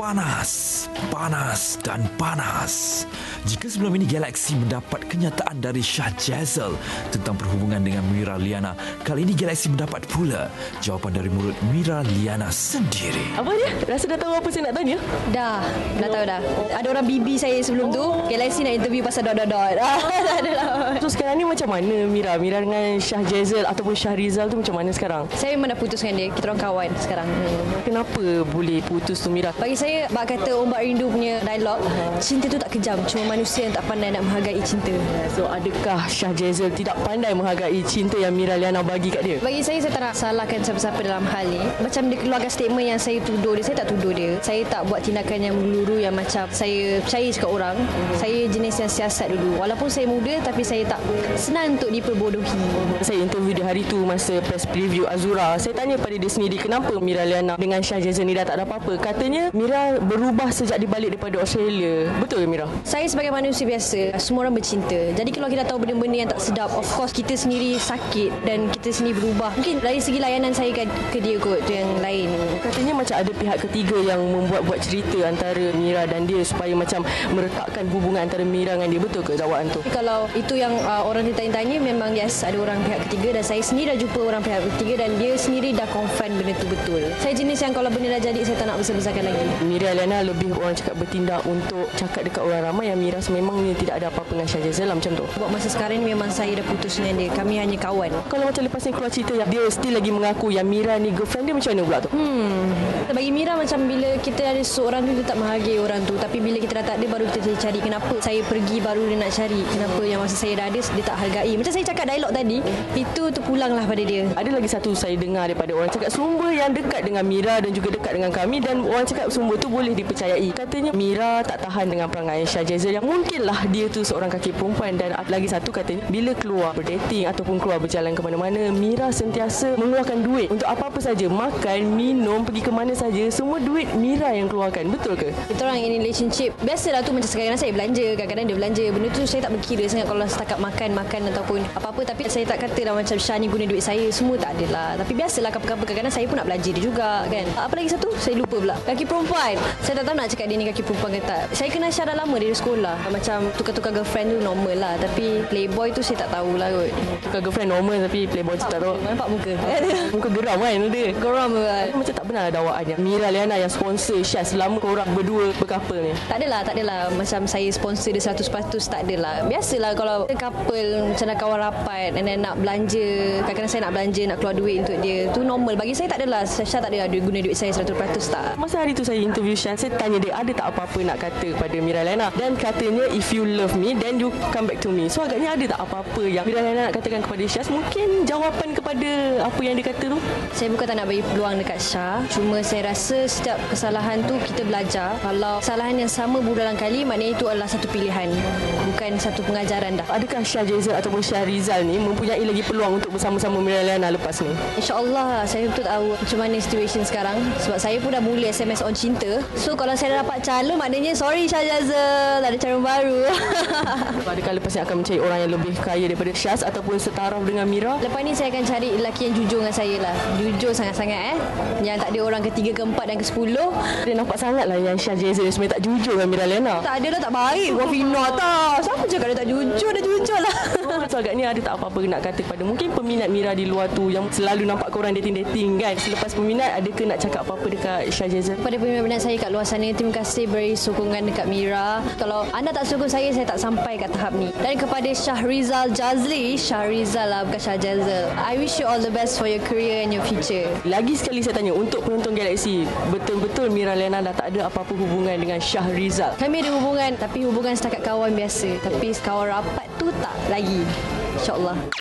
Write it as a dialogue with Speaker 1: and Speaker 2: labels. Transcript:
Speaker 1: Panas, panas dan panas. Jika sebelum ini Galaxy mendapat kenyataan dari Shah Jazel tentang perhubungan dengan Mira Liana, kali ini Galaxy mendapat pula jawapan dari mulut Mira Liana sendiri.
Speaker 2: Apa dia? Rasa dah tahu apa saya nak tanya?
Speaker 3: Dah tahu dah. Ada orang BB saya sebelum tu, Galaxy nak interview pasal dot. Tak ada lah.
Speaker 2: So sekarang ni macam mana Mira dengan Shah Jazel ataupun Shah Rizal tu macam mana sekarang?
Speaker 3: Saya memang dah putus dengan dia. Kita orang kawan sekarang.
Speaker 2: Kenapa boleh putus tu Mira?
Speaker 3: Bagi saya, bak kata Ombak Rindu punya dialog, cinta tu tak kejam, cuma manusia yang tak pandai nak menghargai cinta.
Speaker 2: So adakah Shah Jazel tidak pandai menghargai cinta yang Mira Liana bagi kat dia?
Speaker 3: Bagi saya tak nak salahkan siapa-siapa dalam hal ni. Macam dia keluarkan statement yang saya tuduh dia, saya tak tuduh dia. Saya tak buat tindakan yang meluru yang macam saya percaya cakap orang. Saya jenis yang siasat dulu. Walaupun saya muda, tapi saya tak senang untuk diperbodohi.
Speaker 2: Saya interview dia hari tu masa press preview Azura. Saya tanya pada dia sendiri kenapa Mira Liana dengan Shah Jazel ni dah tak ada apa-apa. Katanya Mira berubah sejak dibalik daripada Australia. Betul ke Mira?
Speaker 3: Saya sebagai manusia biasa, semua orang bercinta. Jadi kalau kita tahu benda-benda yang tak sedap, of course kita sendiri sakit dan kita sendiri berubah. Mungkin dari segi layanan saya ke dia kot, tu yang lain.
Speaker 2: Katanya macam ada pihak ketiga yang membuat-buat cerita antara Mira dan dia supaya macam meretakkan hubungan antara Mira dengan dia. Betul ke dakwaan tu?
Speaker 3: Kalau itu yang orang ditanya-tanya, memang yes, ada orang pihak ketiga dan saya sendiri dah jumpa orang pihak ketiga dan dia sendiri dah confirm benda tu betul. Saya jenis yang kalau benda dah jadi, saya tak nak besar-besarkan lagi.
Speaker 2: Mira Liana lebih orang cakap bertindak untuk cakap dekat orang ramai yang Mira sememangnya tidak ada apa-apa dengan Shah Jazel macam tu.
Speaker 3: Buat masa sekarang ni memang saya dah putus dengan dia. Kami hanya kawan.
Speaker 2: Kalau macam lepas ni keluar cerita yang dia still lagi mengaku yang Mira ni girlfriend dia, macam mana pula tu?
Speaker 3: Bagi Mira macam bila kita ada seorang tu, dia tak menghargai orang tu. Tapi bila kita dah tak ada, baru kita cari kenapa saya pergi, baru dia nak cari kenapa yang masa saya dah ada dia tak hargai. Macam saya cakap dialog tadi, itu terpulanglah pada dia.
Speaker 2: Ada lagi satu saya dengar daripada orang cakap sumber yang dekat dengan Mira dan juga dekat dengan kami, dan orang cakap sumber tu boleh dipercayai. Katanya Mira tak tahan dengan perangai Shah Jazel yang mungkinlah dia tu seorang kaki perempuan, dan lagi satu katanya bila keluar berdating ataupun keluar berjalan ke mana-mana, Mira sentiasa mengeluarkan duit untuk apa-apa saja, makan, minum, pergi ke mana saja, semua duit Mira yang keluarkan. Betul ke?
Speaker 3: Kita orang in relationship, biasalah tu macam kadang-kadang saya belanja, kadang-kadang dia belanja. Benda tu saya tak berkira sangat kalau setakat makan ataupun apa-apa. Tapi saya tak kata dah macam Shah ni guna duit saya, semua tak ada lah. Tapi biasalah apa-apa, kadang-kadang saya pun nak belanja dia juga kan. Apa lagi satu? Saya lupa pula. Kaki perempuan. Saya tak tahu nak cakap dia ni kaki perempuan ke tak. Saya kenal Shah dah lama dari sekolah. Macam tukar-tukar girlfriend tu normal lah. Tapi playboy tu saya tak tahulah kot.
Speaker 2: Tukar girlfriend normal tapi playboy tu tak tahu.
Speaker 3: Nampak muka.
Speaker 2: Muka geram kan dia.
Speaker 3: Geram kan.
Speaker 2: Macam tak pernah ada dakwaan yang Mira Liana yang sponsor Shah selama korang berdua berkapal ni.
Speaker 3: Tak adalah. Macam saya sponsor dia 100% tak adalah. Biasalah kalau couple macam nak kawan rapat and then nak belanja, kadang-kadang saya nak belanja, nak keluar duit untuk dia. Tu normal. Bagi saya tak adalah. Shah tak ada guna duit saya 100% tak.
Speaker 2: Masa hari tu saya interview Shah, saya tanya dia ada tak apa-apa nak kata kepada Mira Liana, dan katanya if you love me then you come back to me. So agaknya ada tak apa-apa yang Mira Liana nak katakan kepada Shah, mungkin jawapan kepada apa yang dia kata tu?
Speaker 3: Saya bukan tak nak bagi peluang dekat Shah, cuma saya rasa setiap kesalahan tu kita belajar. Kalau kesalahan yang sama berulang kali, maknanya itu adalah satu pilihan, bukan satu pengajaran dah.
Speaker 2: Adakah Shah Jazel ataupun Shah Rizal ni mempunyai lagi peluang untuk bersama-sama Mira Liana lepas ni?
Speaker 3: InsyaAllah. Saya betul tahu macam mana situasi sekarang, sebab saya pun dah mula SMS on cinta. So kalau saya dah dapat calon, maknanya sorry Shah Jazel, ada calon baru.
Speaker 2: Adakah lepas ni akan mencari orang yang lebih kaya daripada Shah ataupun setaraf dengan Mira?
Speaker 3: Lepas ni saya akan cari lelaki yang jujur dengan saya lah. Jujur sangat-sangat yang tak ada orang ketiga, keempat dan ke-10.
Speaker 2: Dia nampak sangat lah yang Shah Jazel sebenarnya tak jujur dengan Mira Liana.
Speaker 3: Tak ada dah, tak baik Wafina tak. Siapa cakap dia tak jujur? Dah jujur lah.
Speaker 2: So agaknya ada tak apa-apa nak kata kepada mungkin peminat Mira di luar tu yang selalu nampak korang dating-dating kan? Selepas peminat, adakah nak cakap apa-apa dekat Shah Jazel?
Speaker 3: Kepada peminat saya kat luar sana, terima kasih beri sokongan dekat Mira. Kalau anda tak sokong saya tak sampai kat tahap ni. Dan kepada Shah Rizal Jazli, Shah Rizal lah, bukan Shah Jazel, I wish you all the best for your career and your future.
Speaker 2: Lagi sekali saya tanya untuk penonton Galaxy, betul-betul Mira Liana dah tak ada apa-apa hubungan dengan Shah Rizal?
Speaker 3: Kami ada hubungan, tapi hubungan setakat kawan biasa. Tapi kawan rapat tu tak lagi. InsyaAllah.